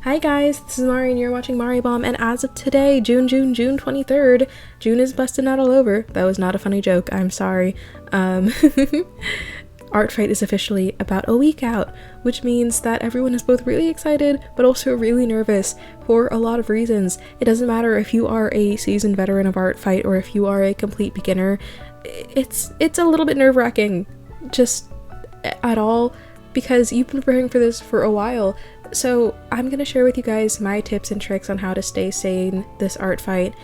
Hi guys, this is Mari and you're watching Mari Bomb, and as of today, June 23rd, June is busting out all over. That was not a funny joke, I'm sorry. Artfight is officially about a week out, which means that everyone is both really excited but also really nervous for a lot of reasons. It doesn't matter if you are a seasoned veteran of Artfight or if you are a complete beginner. It's a little bit nerve-wracking, just at all, because you've been preparing for this for a while. So I'm going to share with you guys my tips and tricks on how to stay sane this Artfight.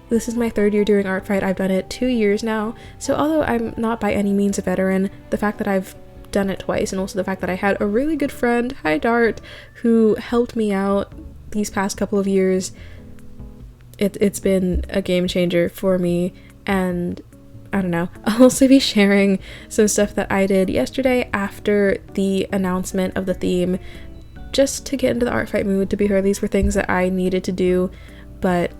This is my third year doing Artfight. I've done it 2 years now, so although I'm not by any means a veteran, the fact that I've done it twice and also the fact that I had a really good friend, hi Dart, who helped me out these past couple of years, it's been a game changer for me. And I don't know, I'll also be sharing some stuff that I did yesterday after the announcement of the theme, just to get into the Artfight mood. To be fair, these were things that I needed to do, but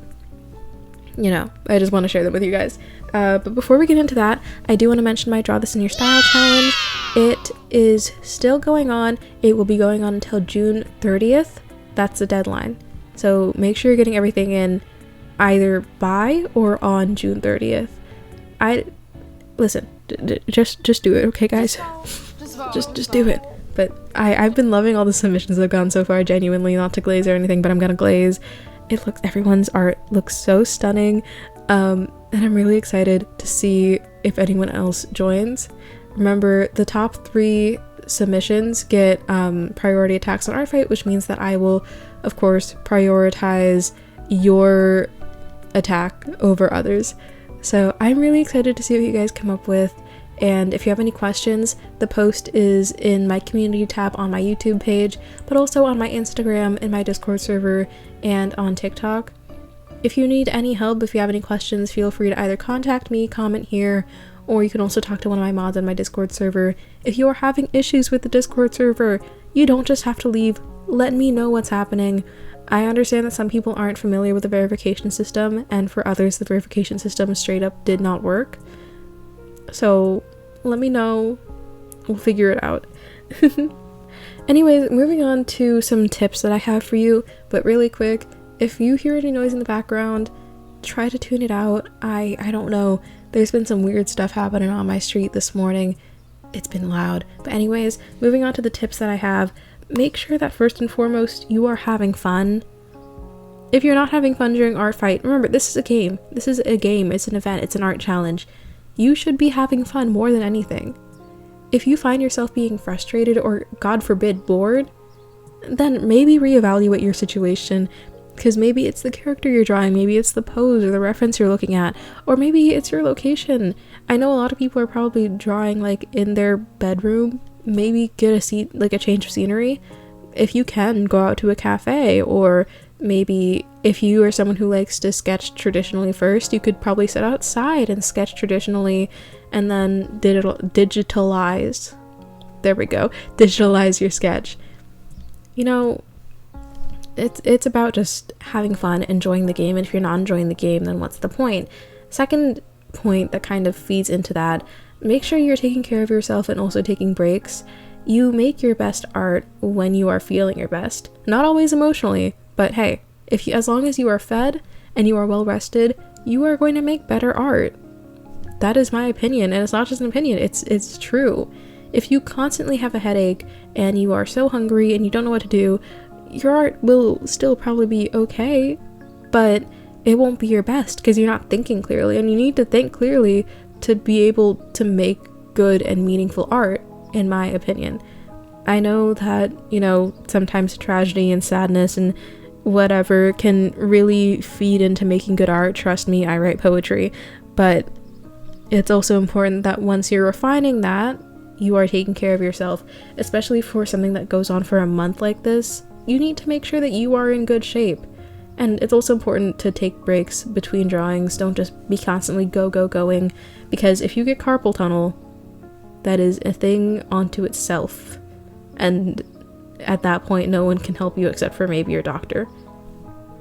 you know, I just want to share them with you guys. But before we get into that, I do want to mention my Draw This in Your Style challenge. It is still going on. It will be going on until June 30th. That's the deadline. So make sure you're getting everything in either by or on June 30th. Listen, just do it, okay guys? Just do it. But I've been loving all the submissions that have gone so far, genuinely, not to glaze or anything, but I'm gonna glaze. Everyone's art looks so stunning, and I'm really excited to see if anyone else joins. Remember, the top 3 submissions get priority attacks on Artfight, which means that I will, of course, prioritize your attack over others. So I'm really excited to see what you guys come up with, and if you have any questions, the post is in my community tab on my YouTube page, but also on my Instagram, in my Discord server, and on TikTok. If you need any help, if you have any questions, feel free to either contact me, comment here, or you can also talk to one of my mods on my Discord server. If you are having issues with the Discord server, you don't just have to leave. Let me know what's happening. I understand that some people aren't familiar with the verification system, and for others the verification system straight up did not work. So let me know, we'll figure it out. Anyways, moving on to some tips that I have for you, but really quick, if you hear any noise in the background, try to tune it out. I don't know, there's been some weird stuff happening on my street this morning. It's been loud. But anyways, moving on to the tips that I have, make sure that first and foremost you are having fun. If you're not having fun during Artfight, remember, this is a game. This is a game, it's an event, it's an art challenge. You should be having fun more than anything. If you find yourself being frustrated or, God forbid, bored, then maybe reevaluate your situation, because maybe it's the character you're drawing, maybe it's the pose or the reference you're looking at, or maybe it's your location. I know a lot of people are probably drawing like in their bedroom. Maybe get a change of scenery. If you can, go out to a cafe, or maybe if you are someone who likes to sketch traditionally first, you could probably sit outside and sketch traditionally and then digitalize. There we go. Digitalize your sketch. You know, it's about just having fun, enjoying the game, and if you're not enjoying the game, then what's the point? Second point that kind of feeds into that, make sure you're taking care of yourself and also taking breaks. You make your best art when you are feeling your best. Not always emotionally, but hey, as long as you are fed and you are well rested, you are going to make better art. That is my opinion, and it's not just an opinion, it's true. If you constantly have a headache and you are so hungry and you don't know what to do, your art will still probably be okay, but it won't be your best because you're not thinking clearly, and you need to think clearly to be able to make good and meaningful art, in my opinion. I know that, you know, sometimes tragedy and sadness and whatever can really feed into making good art. Trust me, I write poetry, but it's also important that once you're refining that, you are taking care of yourself, especially for something that goes on for a month like this. You need to make sure that you are in good shape. And it's also important to take breaks between drawings. Don't just be constantly going, because if you get carpal tunnel, that is a thing onto itself. And at that point, no one can help you except for maybe your doctor.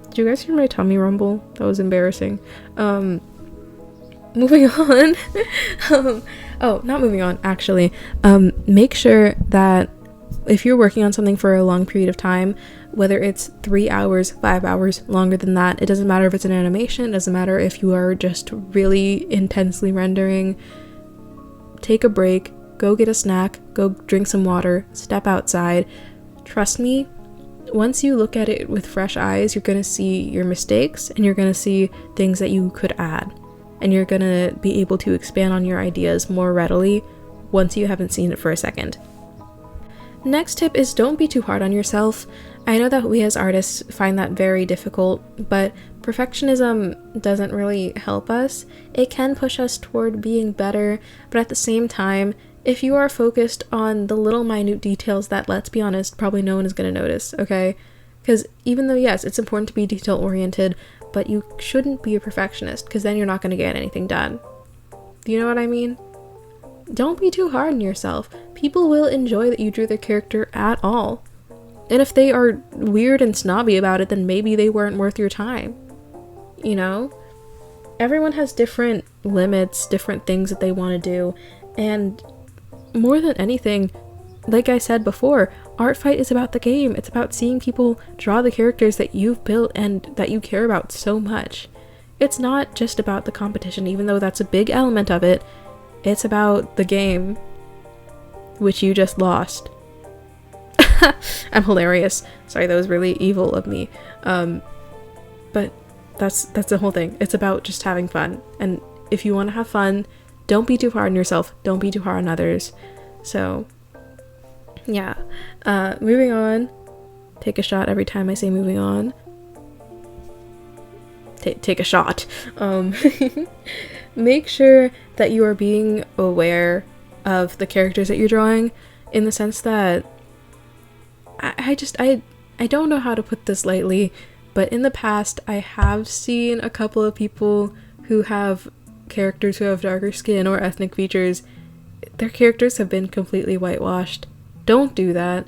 Did you guys hear my tummy rumble? That was embarrassing. Moving on. Oh, not moving on, actually. Make sure that If you're working on something for a long period of time, whether it's 3 hours, 5 hours, longer than that, it doesn't matter if it's an animation, it doesn't matter if you are just really intensely rendering, take a break, go get a snack, go drink some water, step outside. Trust me, once you look at it with fresh eyes, you're gonna see your mistakes and you're gonna see things that you could add. And you're gonna be able to expand on your ideas more readily once you haven't seen it for a second. Next tip is don't be too hard on yourself. I know that we as artists find that very difficult, but perfectionism doesn't really help us. It can push us toward being better, but at the same time, if you are focused on the little minute details that, let's be honest, probably no one is going to notice, okay? Because even though, yes, it's important to be detail-oriented, but you shouldn't be a perfectionist, because then you're not going to get anything done. Do you know what I mean? Don't be too hard on yourself. People will enjoy that you drew their character at all. And if they are weird and snobby about it, then maybe they weren't worth your time. You know? Everyone has different limits, different things that they want to do. And more than anything, like I said before, Artfight is about the game. It's about seeing people draw the characters that you've built and that you care about so much. It's not just about the competition, even though that's a big element of it. It's about the game, which you just lost. I'm hilarious. Sorry, that was really evil of me. But that's the whole thing. It's about just having fun. And if you want to have fun, don't be too hard on yourself. Don't be too hard on others. So, yeah. Moving on. Take a shot every time I say moving on. Take a shot. Make sure that you are being aware of the characters that you're drawing, in the sense that I don't know how to put this lightly, but in the past I have seen a couple of people who have characters who have darker skin or ethnic features. Their characters have been completely whitewashed. Don't do that.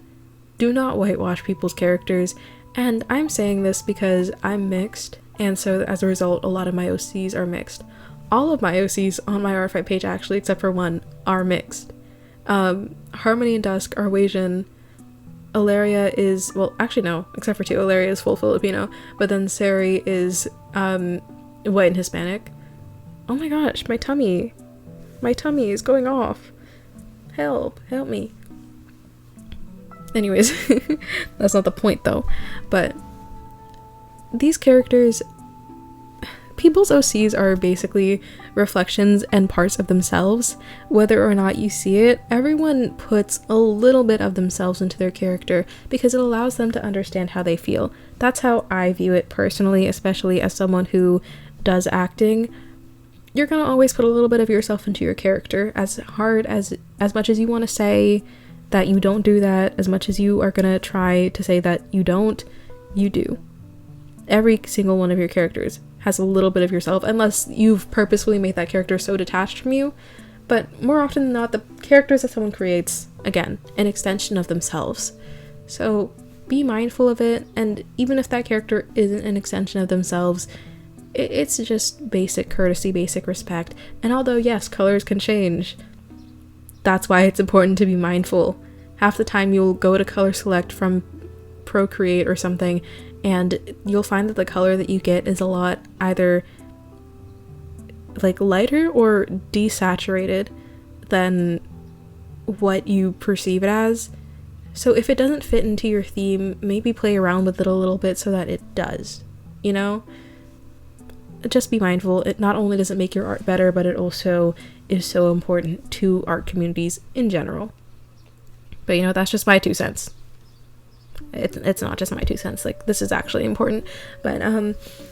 Do not whitewash people's characters. And I'm saying this because I'm mixed, and so as a result a lot of my OCs are mixed. All of my OCs on my Artfight page, actually, except for one, are mixed. Harmony and Dusk are Asian. Ilaria is, well, actually no, except for two. Ilaria is full Filipino, but then Sari is white and Hispanic. Oh my gosh, my tummy is going off. Help me. Anyways, that's not the point though. But these characters, people's OCs are basically reflections and parts of themselves. Whether or not you see it, everyone puts a little bit of themselves into their character because it allows them to understand how they feel. That's how I view it personally, especially as someone who does acting. You're gonna always put a little bit of yourself into your character. As much as you want to say that you don't do that, as much as you are gonna try to say that you don't, you do. Every single one of your characters has a little bit of yourself, unless you've purposefully made that character so detached from you. But more often than not, the characters that someone creates, again, an extension of themselves. So be mindful of it, and even if that character isn't an extension of themselves, it's just basic courtesy, basic respect. And although yes, colors can change, that's why it's important to be mindful. Half the time you'll go to color select from Procreate or something, and you'll find that the color that you get is a lot either like lighter or desaturated than what you perceive it as. So if it doesn't fit into your theme, maybe play around with it a little bit so that it does, you know? Just be mindful. It not only does it make your art better, but it also is so important to art communities in general. But you know, that's just my 2 cents. It's not just my 2 cents, like this is actually important. But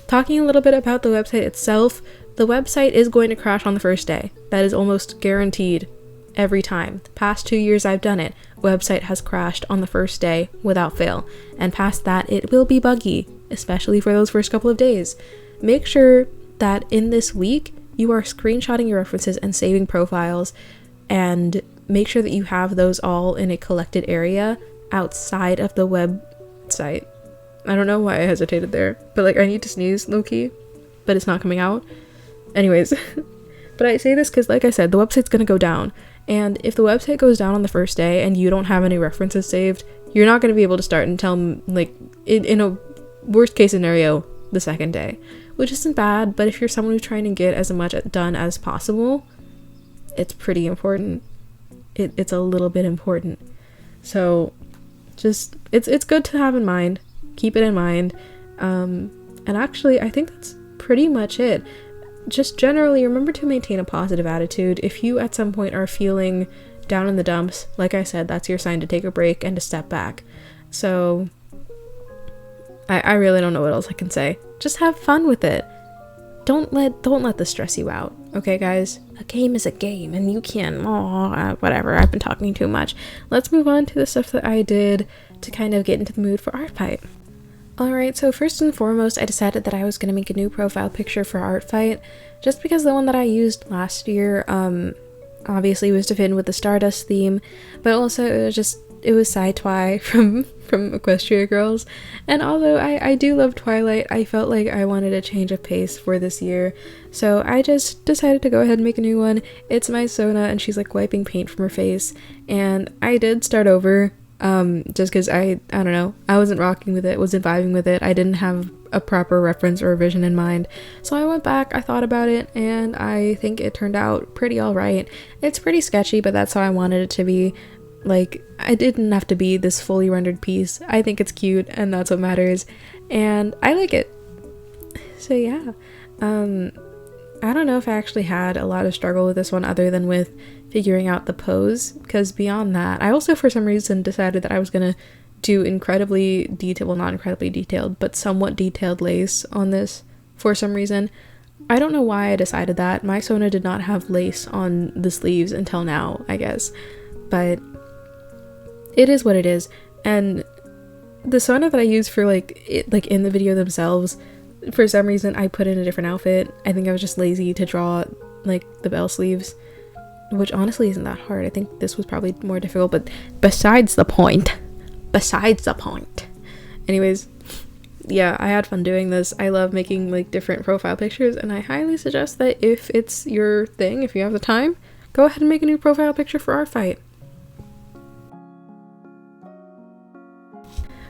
talking a little bit about the website itself, the website is going to crash on the first day. That is almost guaranteed every time. The past 2 years I've done it, website has crashed on the first day without fail, and past that it will be buggy, especially for those first couple of days. Make sure that in this week you are screenshotting your references and saving profiles, and make sure that you have those all in a collected area outside of the website. I don't know why I hesitated there, but like I need to sneeze low-key, but it's not coming out. Anyways, but I say this because like I said, the website's gonna go down, And if the website goes down on the first day and you don't have any references saved, you're not going to be able to start until, like, in a worst case scenario, the second day, which isn't bad. But if you're someone who's trying to get as much done as possible, it's pretty important. It's a little bit important. So just, it's good to have in mind. Keep it in mind. And actually, I think that's pretty much it. Just generally, remember to maintain a positive attitude. If you at some point are feeling down in the dumps, like I said, that's your sign to take a break and to step back. So I really don't know what else I can say. Just have fun with it. Don't let this stress you out. Okay, guys? A game is a game, and you can, whatever, I've been talking too much. Let's move on to the stuff that I did to kind of get into the mood for Artfight. Alright, so first and foremost, I decided that I was going to make a new profile picture for Artfight, just because the one that I used last year, obviously was to fit in with the Stardust theme, but also it was Sci-Twi from Equestria Girls, and although I do love Twilight, I felt like I wanted a change of pace for this year, so I just decided to go ahead and make a new one. It's my Sona, and she's like wiping paint from her face, and I did start over, just because I don't know, I wasn't rocking with it, wasn't vibing with it, I didn't have a proper reference or vision in mind, so I went back, I thought about it, and I think it turned out pretty alright. It's pretty sketchy, but that's how I wanted it to be. Like, I didn't have to be this fully rendered piece. I think it's cute, and that's what matters, and I like it. So yeah, I don't know if I actually had a lot of struggle with this one other than with figuring out the pose, because beyond that, I also for some reason decided that I was gonna do incredibly detailed, well, not incredibly detailed, but somewhat detailed lace on this for some reason. I don't know why I decided that. My Sona did not have lace on the sleeves until now, I guess, but it is what it is. And the Sona that I use for like in the video themselves, for some reason I put in a different outfit. I think I was just lazy to draw like the bell sleeves, which honestly isn't that hard. I think this was probably more difficult, but besides the point. Anyways, yeah, I had fun doing this. I love making like different profile pictures, and I highly suggest that if it's your thing, if you have the time, go ahead and make a new profile picture for Artfight.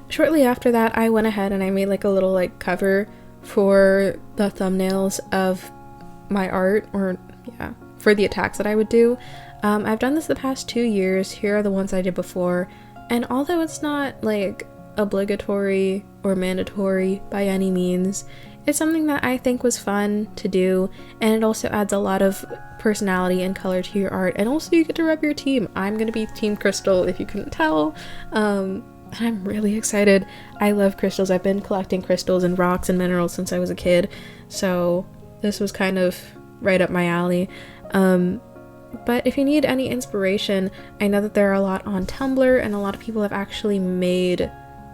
Shortly after that, I went ahead and I made like a little like cover for the thumbnails of my art, or yeah, for the attacks that I would do. I've done this the past 2 years. Here are the ones I did before, and although it's not like obligatory or mandatory by any means, it's something that I think was fun to do, and it also adds a lot of personality and color to your art, and also you get to rep your team. I'm gonna be Team Crystal, if you couldn't tell. And I'm really excited. I love crystals. I've been collecting crystals and rocks and minerals since I was a kid, so this was kind of right up my alley. But if you need any inspiration, I know that there are a lot on Tumblr, and a lot of people have actually made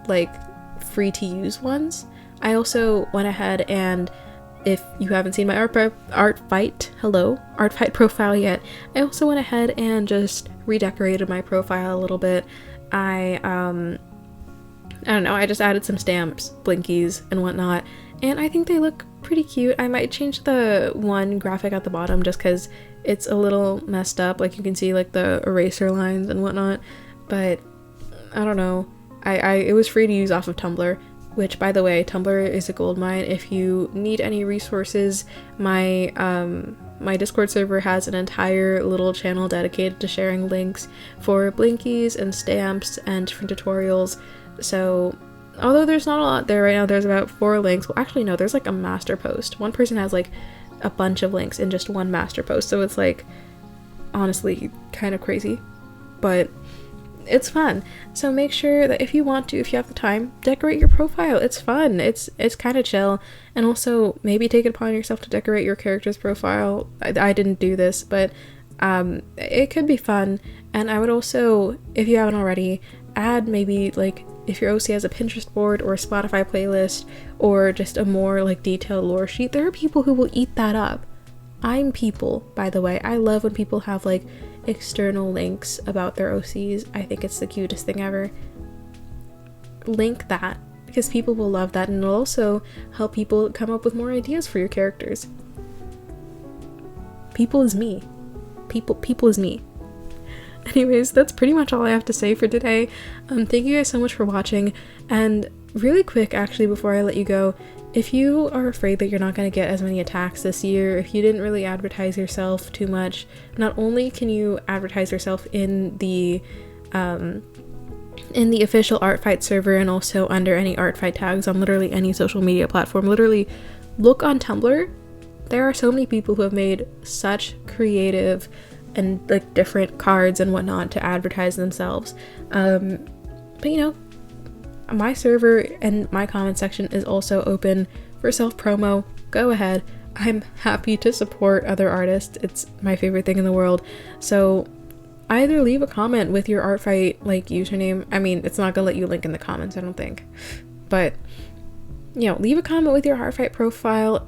like free to use ones. I also went ahead and, if you haven't seen my Artfight profile yet, I also went ahead and just redecorated my profile a little bit. I don't know, I just added some stamps, blinkies, and whatnot, and I think they look pretty cute. I might change the one graphic at the bottom just because it's a little messed up, like you can see like the eraser lines and whatnot, but I don't know. It was free to use off of Tumblr, which, by the way, Tumblr is a goldmine. If you need any resources, my Discord server has an entire little channel dedicated to sharing links for blinkies and stamps and different tutorials. So although there's not a lot there right now, there's about 4 links. Well, actually no, there's like a master post. One person has like a bunch of links in just one master post, so it's like honestly kind of crazy, but it's fun. So make sure that if you want to, if you have the time, decorate your profile. It's fun. It's kind of chill, and also maybe take it upon yourself to decorate your character's profile. I didn't do this, but it could be fun. And I would also, if you haven't already, add maybe like if your OC has a Pinterest board or a Spotify playlist or just a more like detailed lore sheet. There are people who will eat that up. I'm people, by the way. I love when people have like external links about their OCs. I think it's the cutest thing ever. Link that, because people will love that, and it'll also help people come up with more ideas for your characters. People is me. People is me. Anyways, that's pretty much all I have to say for today. Thank you guys so much for watching, and really quick actually before I let you go, if you are afraid that you're not going to get as many attacks this year, if you didn't really advertise yourself too much, not only can you advertise yourself in the official Artfight server and also under any Artfight tags on literally any social media platform. Literally, look on Tumblr. There are so many people who have made such creative and like different cards and whatnot to advertise themselves. But you know, my server and my comment section is also open for self-promo. Go ahead. I'm happy to support other artists. It's my favorite thing in the world. So either leave a comment with your Artfight like username. I mean, it's not gonna let you link in the comments, I don't think. But you know, leave a comment with your Artfight profile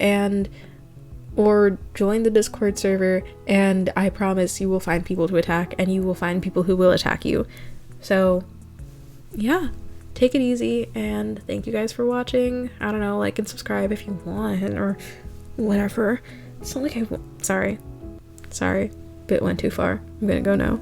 or join the Discord server, and I promise you will find people to attack and you will find people who will attack you. So yeah, take it easy, and thank you guys for watching. I don't know, like and subscribe if you want or whatever. It's not like sorry, bit went too far. I'm gonna go now.